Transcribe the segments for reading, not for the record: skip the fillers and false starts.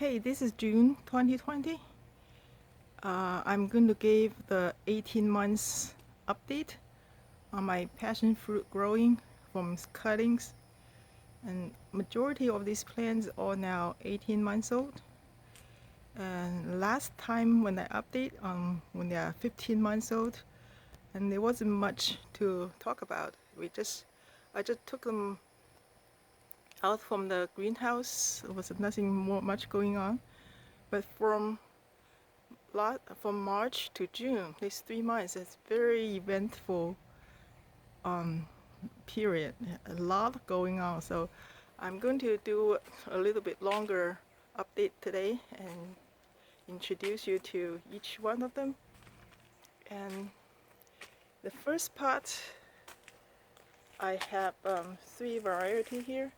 Okay, this is June 2020. I'm going to give the 18 months update on my passion fruit growing from cuttings, and majority of these plants are now 18 months old. And last time when I update when they are 15 months old, and there wasn't much to talk about. I just took them out from the greenhouse. There was nothing much going on, but from March to June, these 3 months, it's very eventful period. A lot going on. So I'm going to do a little bit longer update today and introduce you to each one of them. And the first part, I have 3 varieties here.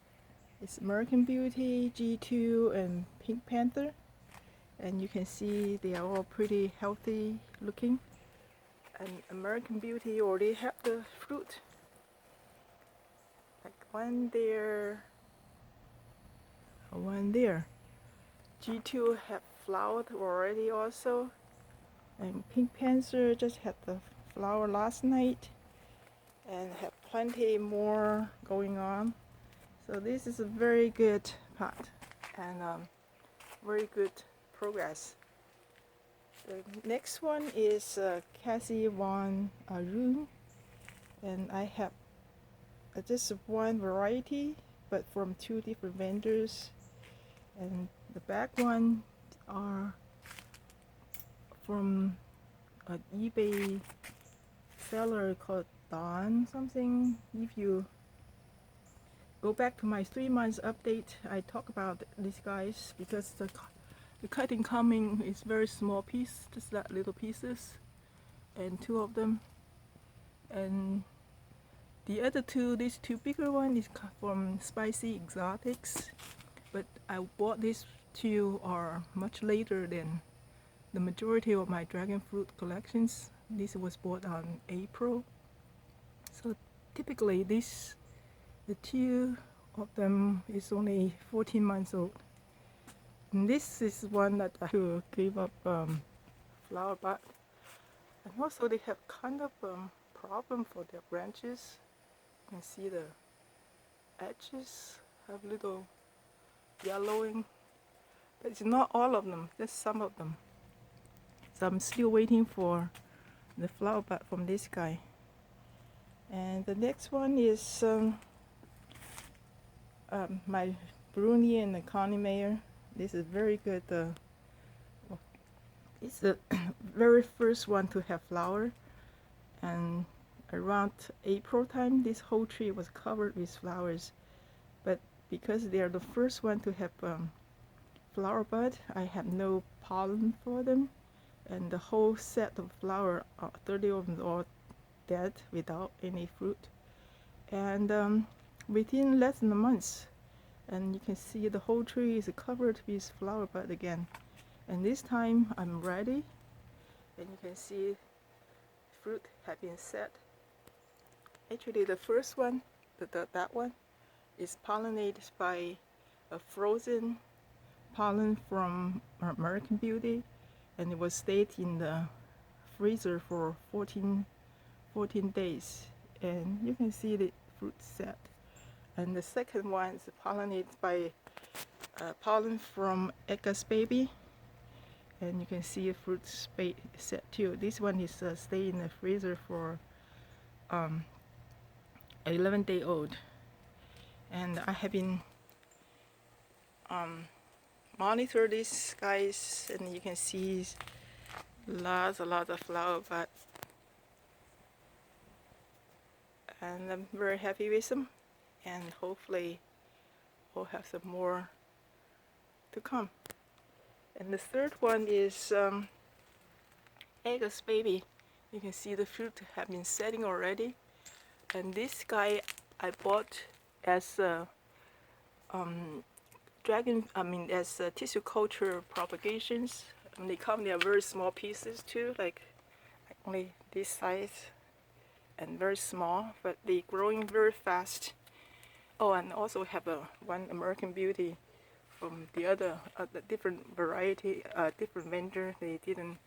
It's American Beauty, G2, and Pink Panther. And you can see they are all pretty healthy looking. And American Beauty already have the fruit. Like one there, one there. G2 have flowered already also. And Pink Panther just had the flower last night and have plenty more going on. So this is a very good pot and very good progress. The next one is Cassie Von Rune, and I have just one variety, but from 2 different vendors. And the back one are from an eBay seller called Don something. If you go back to my 3 months update, I talk about these guys because the cutting coming is very small piece, just that little pieces, and 2 of them. And the other 2, these 2 bigger one is from Spicy Exotics, but I bought these 2 are much later than the majority of my dragon fruit collections. This was bought on April. So typically the 2 of them is only 14 months old. And this is one that I gave up flower bud. And also they have kind of problem for their branches. You can see the edges have little yellowing, but it's not all of them, just some of them. So I'm still waiting for the flower bud from this guy. And the next one is my Bruni and the Connie Mayer. This is very good. It's the very first one to have flower, and around April time, this whole tree was covered with flowers. But because they are the first one to have flower bud, I have no pollen for them, and the whole set of flower, 30 of them, are dead without any fruit. And within less than a month, and you can see the whole tree is covered with flower bud again. And this time I'm ready, and you can see fruit have been set. Actually, the first one, that one, is pollinated by a frozen pollen from American Beauty, and it was stayed in the freezer for 14 days, and you can see the fruit set. And the second one is pollinated by pollen from Ega's Baby, and you can see a fruit set too. This one is stay in the freezer for 11-day old, and I have been monitor these guys, and you can see lots of flower buds, and I'm very happy with them, and hopefully we'll have some more to come. And the third one is Ega's Baby. You can see the fruit have been setting already, and this guy I bought as tissue culture propagations. And they come, they are very small pieces too, like only this size and very small, but they're growing very fast. Oh, and also have one American Beauty from the other the different variety, different vendor. They didn't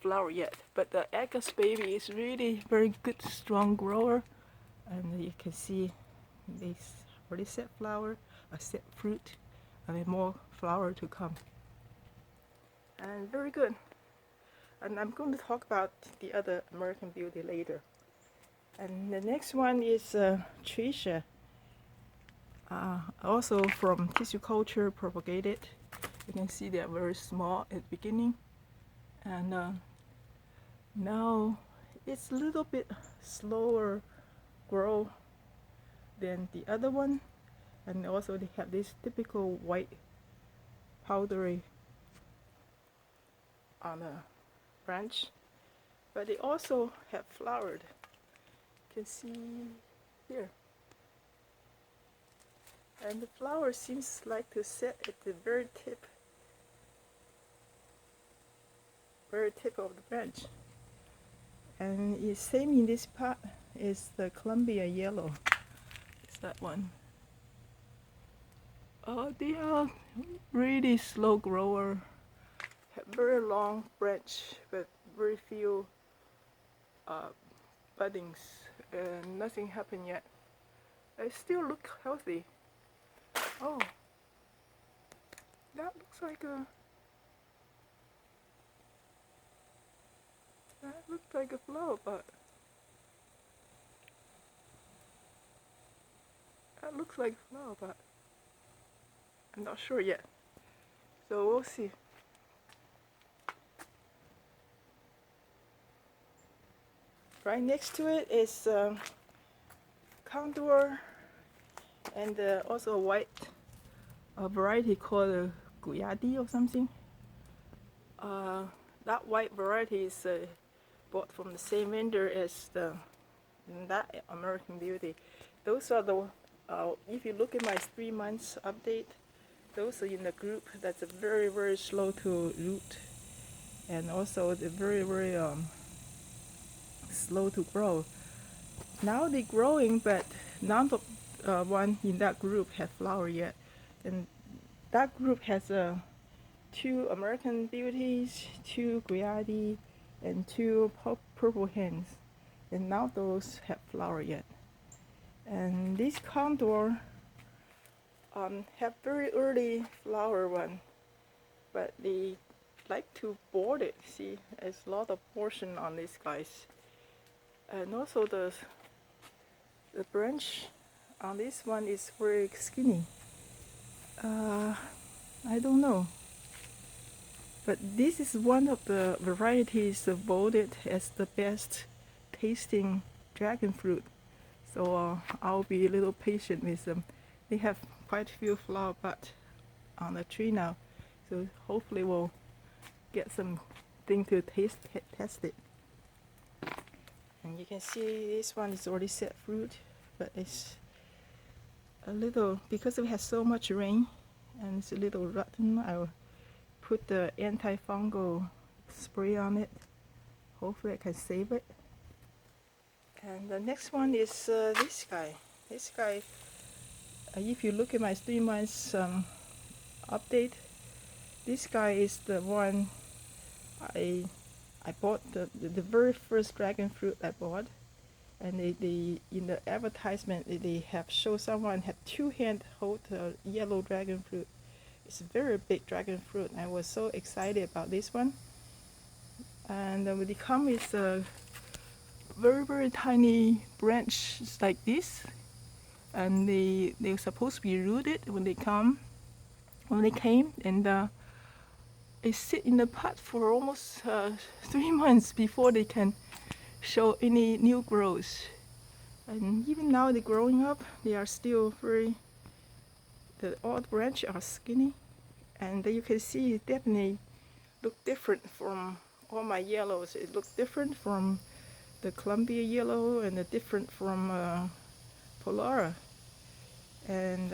flower yet, but the Agus baby is really very good, strong grower, and you can see they already set flower, set fruit, and then more flower to come. And very good. And I'm going to talk about the other American Beauty later. And the next one is Trisha, also from tissue culture, propagated. You can see they are very small at the beginning, and now it's a little bit slower grow than the other one, and also they have this typical white powdery on the branch, but they also have flowered. You can see here, and the flower seems like to set at the very tip of the branch. And the same in this pot is the Columbia yellow. It's that one. Oh, they are really slow grower. Have very long branch, but very few buddings, and nothing happened yet. They still look healthy. Oh, that looks like a flower, but that looks like a flower, but I'm not sure yet. So we'll see. Right next to it is condor, and also a white variety called Guyadi or something. That white variety is bought from the same vendor as that American Beauty. Those are the, if you look at my 3 months update, those are in the group that's very, very slow to root, and also they're very, very slow to grow. Now they're growing, but none of one in that group has flower yet. And that group has 2 American Beauties, 2 Guyadi, and 2 purple hens. And now those have flower yet. And these condor have very early flower one, but they like to board it. See, there's a lot of portion on these guys. And also the branch on this one is very skinny. I don't know. But this is one of the varieties voted as the best tasting dragon fruit. So I'll be a little patient with them. They have quite a few flower buds on the tree now. So hopefully we'll get something to test it. And you can see this one is already set fruit, but it's a little, because we have so much rain and it's a little rotten. I'll put the antifungal spray on it. Hopefully I can save it. And the next one is this guy. This guy, if you look at my 3 months update, this guy is the one I bought, the very first dragon fruit I bought. And they in the advertisement they have shown someone had 2 hands hold the yellow dragon fruit. It's a very big dragon fruit. I was so excited about this one. And they come with a very, very tiny branch like this, and they're supposed to be rooted when they came, and they sit in the pot for almost 3 months before they can show any new growth. And even now they're growing up, they are still all the branches are skinny, and you can see it definitely look different from all my yellows. It looks different from the Columbia yellow, and different from Polara. And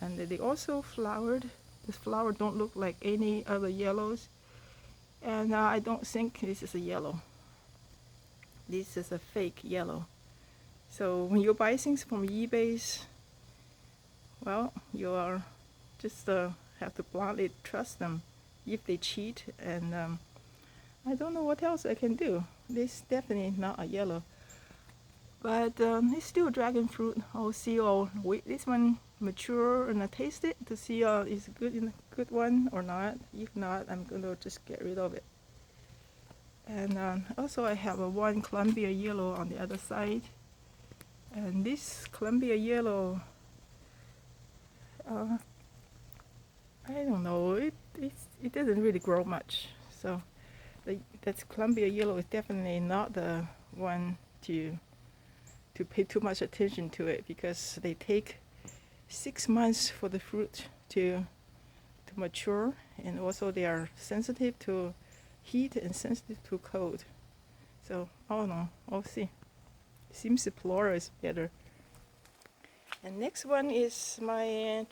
they also flowered. The flower don't look like any other yellows, and I don't think this is a yellow. This is a fake yellow. So when you buy things from eBay, well, you are just have to blindly trust them if they cheat. And I don't know what else I can do. This definitely not a yellow, but it's still dragon fruit. I'll see. I'll wait this one mature and I taste it to see is good one or not. If not, I'm gonna just get rid of it. And also I have a one Columbia yellow on the other side. And this Columbia yellow, I don't know, it doesn't really grow much. So that's Columbia yellow is definitely not the one to pay too much attention to it, because they take 6 months for the fruit to mature, and also they are sensitive to heat and sensitive to cold. So I don't know, I'll see. Seems the Flora is better. And next one is my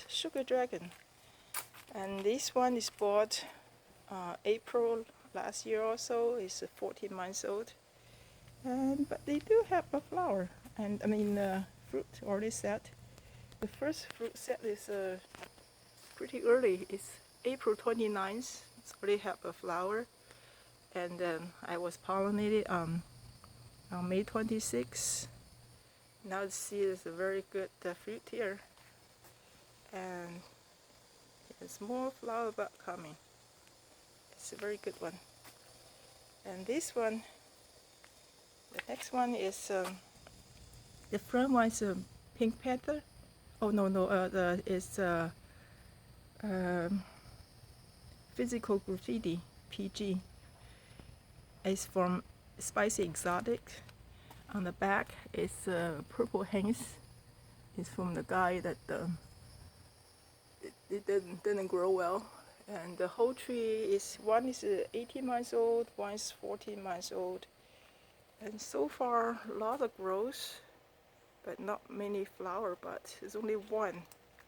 sugar dragon, and this one is bought April last year or so. It's 14 months old, but they do have a flower, and I mean fruit already set. The first fruit set is pretty early. It's April 29th. It's already have a flower, and I was pollinated on May 26th. Now the seed is a very good fruit here, and there's more flower bud coming. It's a very good one. And this one, the next one is the front one is a pink panther. Oh no, it's physical graffiti PG. It's from Spicy Exotic. On the back is purple hangs. It's from the guy that it didn't grow well. And the whole tree is, one is 18 months old, one is 14 months old. And so far, a lot of growth, but not many flower buds. There's only one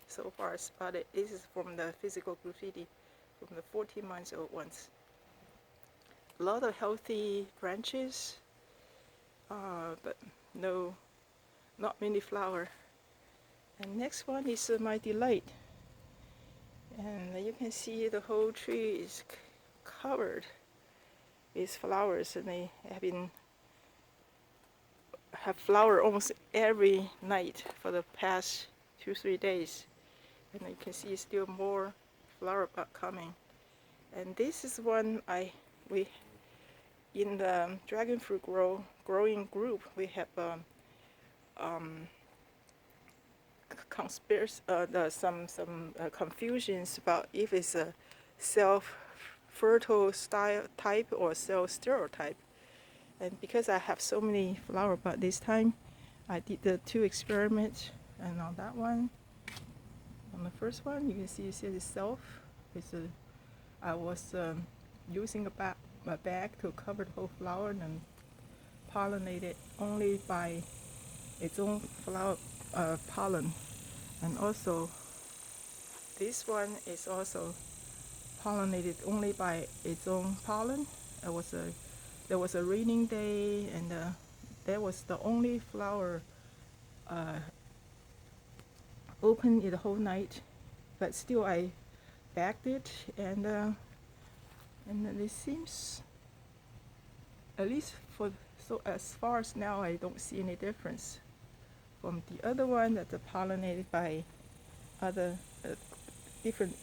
so far spotted. This is from the physical graffiti, from the 14 months old ones. A lot of healthy branches, but not many flower. And next one is my delight. And you can see the whole tree is covered with flowers, and they have flower almost every night for the past 2-3 days. And you can see still more flower bud coming. And this is one we in the dragon fruit growing group, we have some confusions about if it's a self-fertile style type or self-stereotype. And because I have so many flower bud this time, I did the 2 experiments. And on that one, on the first one, you can see it says itself. I was using a bag to cover the whole flower and pollinate it only by its own flower pollen. And also this one is also pollinated only by its own pollen. There was a raining day, and that was the only flower open the whole night. But still I bagged it, and it seems, at least as far as now, I don't see any difference from the other one that's pollinated by other different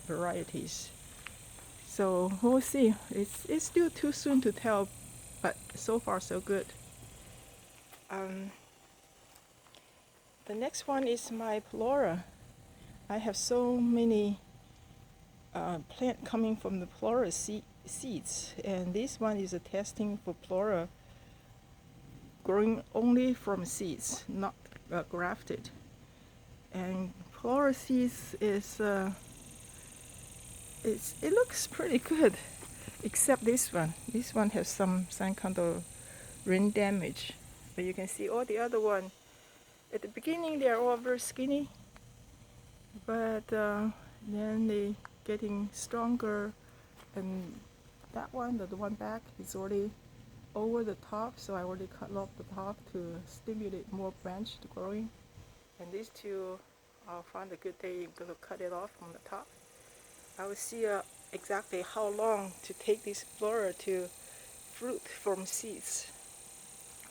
varieties. So we'll see. It's still too soon to tell, but so far so good. The next one is my Flora. I have so many plant coming from the Flora seeds, and this one is a testing for Flora growing only from seeds, not grafted. And Flora seeds is it looks pretty good, except this one. This one has some kind of rain damage, but you can see all the other one. At the beginning, they are all very skinny, but then they getting stronger, and that one, the one back, is already over the top, so I already cut off the top to stimulate more branch to growing. And these two I'll find a good day. I'm going to cut it off from the top. I will see exactly how long to take this flora to fruit from seeds,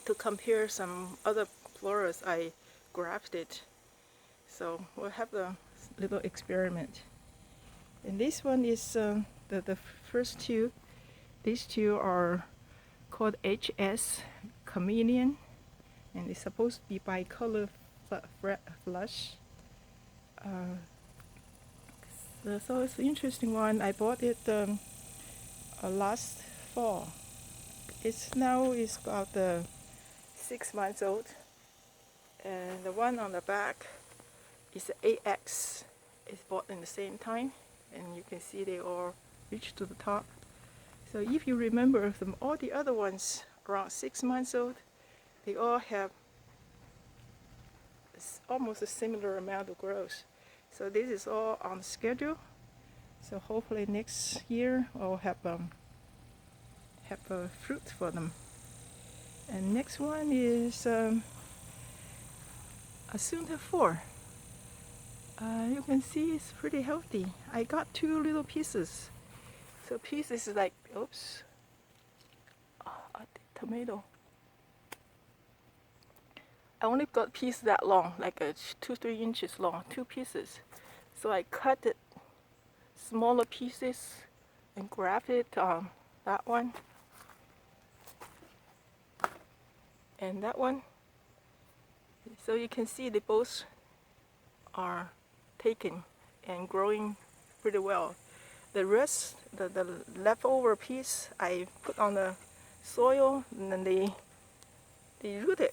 to compare some other floras I grafted. So we'll have a little experiment. And this one is the first two. These two are called HS Chameleon, and it's supposed to be bicolor flush. So it's an interesting one. I bought it last fall. It's now is about 6 months old, and the one on the back is the AX. It's bought in the same time, and you can see they all reach to the top. So if you remember from all the other ones around 6 months old, they all have almost a similar amount of growth. So this is all on schedule. So hopefully next year I'll have a fruit for them. And next one is Assunta 4. You can see it's pretty healthy. I got 2 little pieces. So pieces is like, oops, tomato. I only got piece that long, like 2-3 inches long, 2 pieces. So I cut it smaller pieces and grafted that one and that one. So you can see they both are taken and growing pretty well. The rest, the leftover piece, I put on the soil, and then they rooted.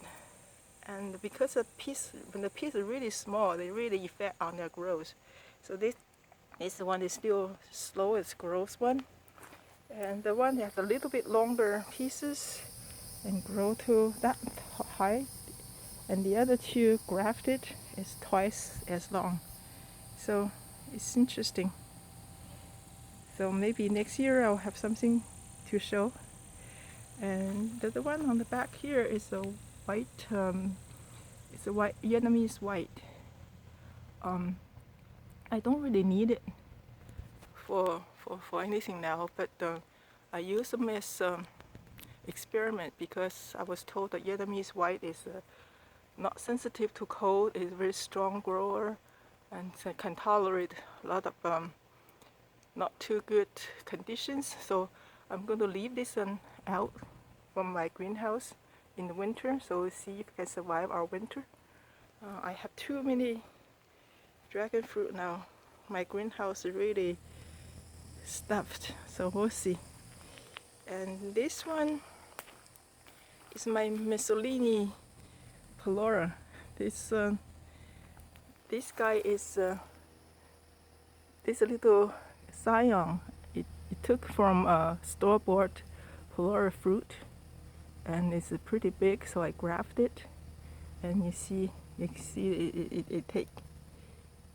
And because when the piece is really small, they really affect on their growth. So this one is still slowest growth one, and the one that has a little bit longer pieces and grow to that height, and the other 2 grafted is twice as long. So it's interesting. So maybe next year I'll have something to show. And the one on the back here is a white, it's a white Vietnamese white. I don't really need it for anything now, but I use them as experiment because I was told that Vietnamese white is not sensitive to cold, is a very strong grower, and can tolerate a lot of not too good conditions. So I'm going to leave this one out from my greenhouse in the winter, so we'll see if it can survive our winter. I have too many dragon fruit now. My greenhouse is really stuffed, so we'll see. And this one is my Mussolini Polora. This guy is this little scion. It took from a store-bought Polora fruit, and it's pretty big, so I grafted it. And you can see it take.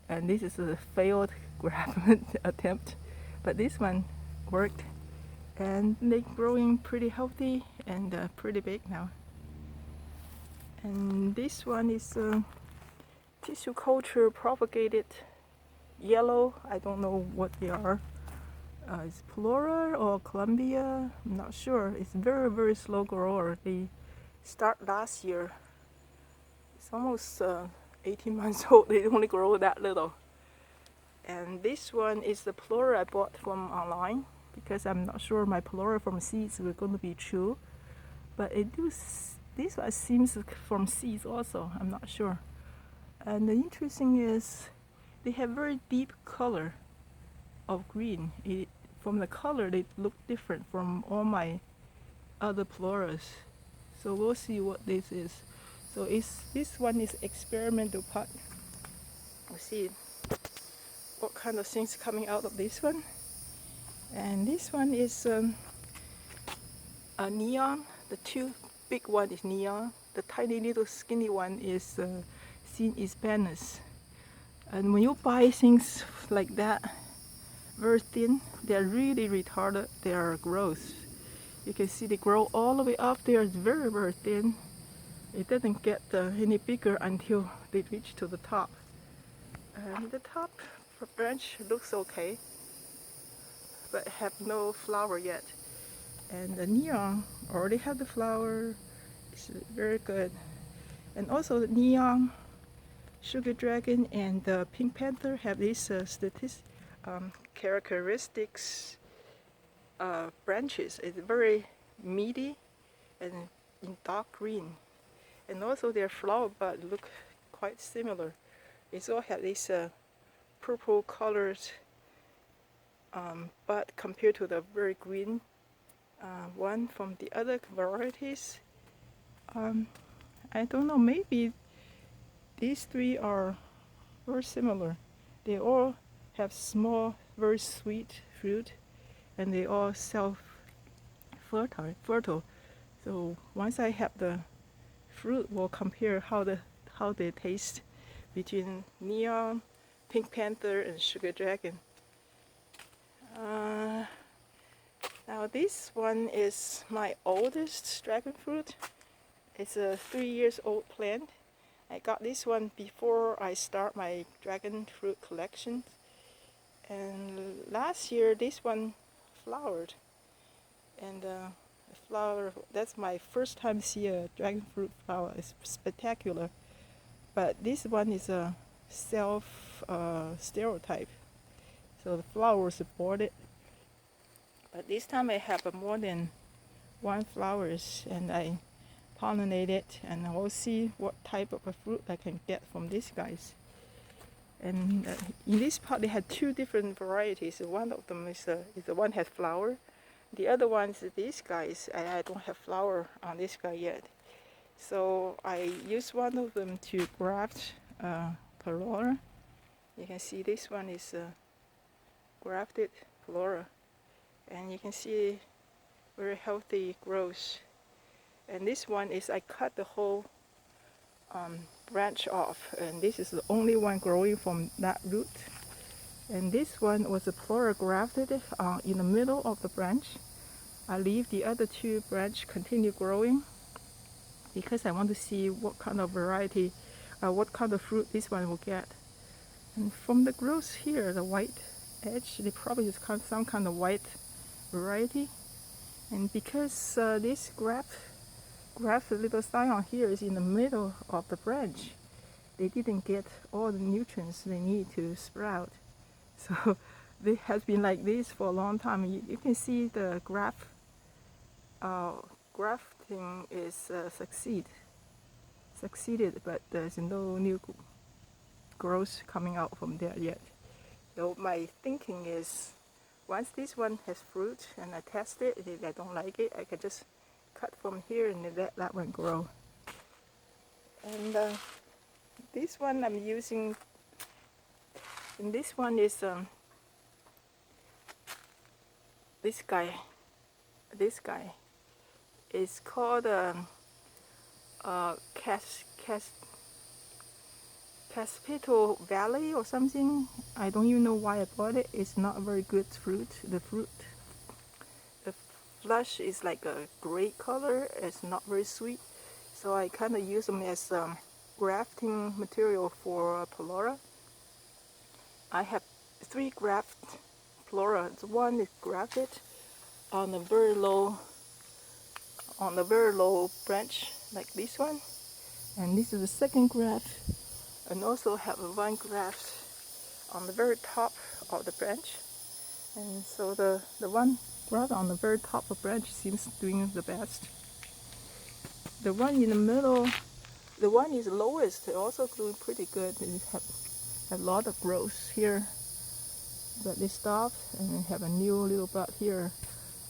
And this is a failed graft attempt, but this one worked, and they're growing pretty healthy and pretty big now. And this one is tissue culture propagated yellow. I don't know what they are. It's Polora or Columbia. I'm not sure. It's very, very slow grower. They start last year. It's almost 18 months old. They only grow that little. And this one is the Polora I bought from online because I'm not sure my Polora from seeds were going to be true. But this one seems from seeds also. I'm not sure. And the interesting is they have very deep color of green. From the color, they look different from all my other Poloras. So we'll see what this is. So this one is experimental pot. We'll see what kind of things coming out of this one. And this one is a neon. The 2 big one is neon. The tiny little skinny one is Sin Hispanus. And when you buy things like that, very thin, they're really retarded their growth. You can see they grow all the way up there. It's very, very thin. It doesn't get any bigger until they reach to the top. And the top branch looks okay, but have no flower yet. And the neon already have the flower. It's very good. And also the neon, sugar dragon, and the pink panther have these characteristics branches. It's very meaty and in dark green. And also their flower bud look quite similar. They all have these purple colors, but compared to the very green one from the other varieties, I don't know, maybe these three are very similar. They all have small, very sweet fruit, and they all self-fertile. So once I have the fruit, we'll compare how they taste between neon, pink panther, and sugar dragon. Now this one is my oldest dragon fruit. It's a 3 years old plant. I got this one before I start my dragon fruit collection. And last year this one flowered. And the flower, that's my first time see a dragon fruit flower. It's spectacular. But this one is a stereotype. So the flowers aborted. But this time I have more than one flowers, and I pollinate it, and I will see what type of a fruit I can get from these guys. And in this pot they had two different varieties. One of them is the one has flower. The other one is these guys. I don't have flower on this guy yet. So I use one of them to graft Polora. You can see this one is grafted Polora. And you can see very healthy growth. And this one is I cut the whole branch off, and this is the only one growing from that root. And this one was a Polora grafted in the middle of the branch. I leave the other two branches continue growing because I want to see what kind of variety, what kind of fruit this one will get. And from the growth here, the white edge, they probably is some kind of white variety. And because this graft little scion here is in the middle of the branch, they didn't get all the nutrients they need to sprout. So it has been like this for a long time. You can see the grafting is succeeded, but there's no new growth coming out from there yet. So my thinking is, once this one has fruit and I test it, if I don't like it, I can just cut from here and let that one grow. And this one I'm using, and this one is this guy is called Caspito Valley or something. I don't even know why I bought it. It's not a very good fruit. The flesh is like a gray color. It's not very sweet. So I kind of use them as grafting material for Polora. I have 3 graft Polora. One is grafted on a very low branch like this one, and this is the second graft. And also have one graft on the very top of the branch. And so the one graft on the very top of the branch seems doing the best. The one in the middle, the one is lowest, also doing pretty good. They have a lot of growth here, but they stopped and they have a new little bud here.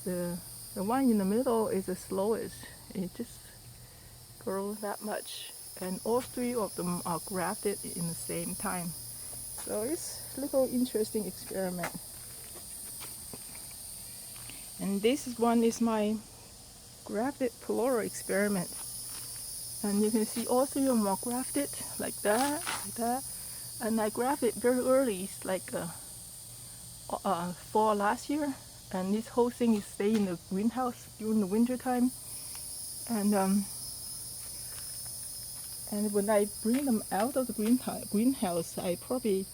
The one in the middle is the slowest. It just grows that much. And all 3 of them are grafted in the same time. So it's a little interesting experiment. And this one is my grafted Polora experiment. And you can see all 3 of them are grafted like that. And I grafted very early, it's like fall last year. And this whole thing is staying in the greenhouse during the winter time. And when I bring them out of the greenhouse, I probably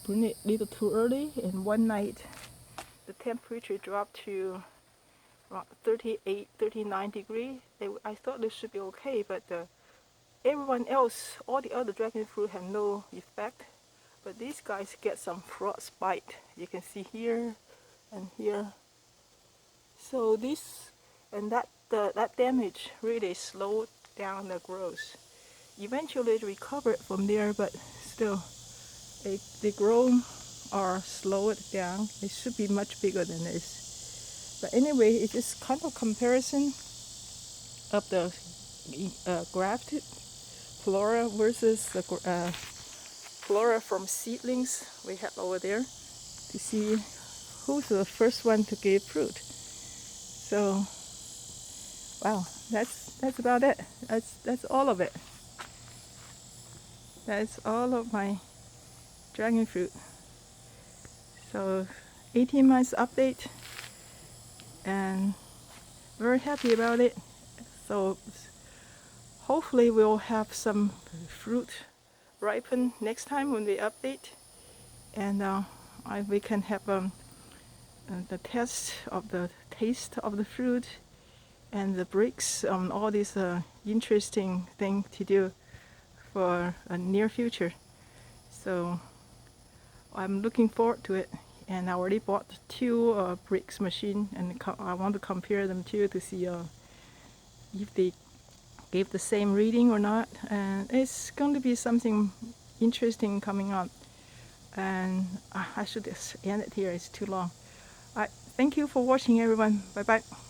Bruni a little too early, and one night the temperature dropped to around 38, 39 degrees. I thought this should be okay, but everyone else, all the other dragon fruit have no effect. But these guys get some frostbite. You can see here and here. So this and that damage really slowed down the growth. Eventually it recovered from there, but still, the growth are slowed down. It should be much bigger than this. But anyway, it's just kind of comparison of the grafted flora versus the flora from seedlings we have over there, to see who's the first one to give fruit. So, wow, that's about it. That's all of it. That's all of my dragon fruit. So 18 months update, and very happy about it. So hopefully we'll have some fruit ripen next time when we update, and we can have the test of the taste of the fruit and the bricks on all these interesting thing to do for a near future. So I'm looking forward to it, and I already bought 2 bricks machine, and I want to compare them too to see if they gave the same reading or not. And it's going to be something interesting coming up, and I should just end it here. It's too long. Thank you for watching, everyone. Bye bye.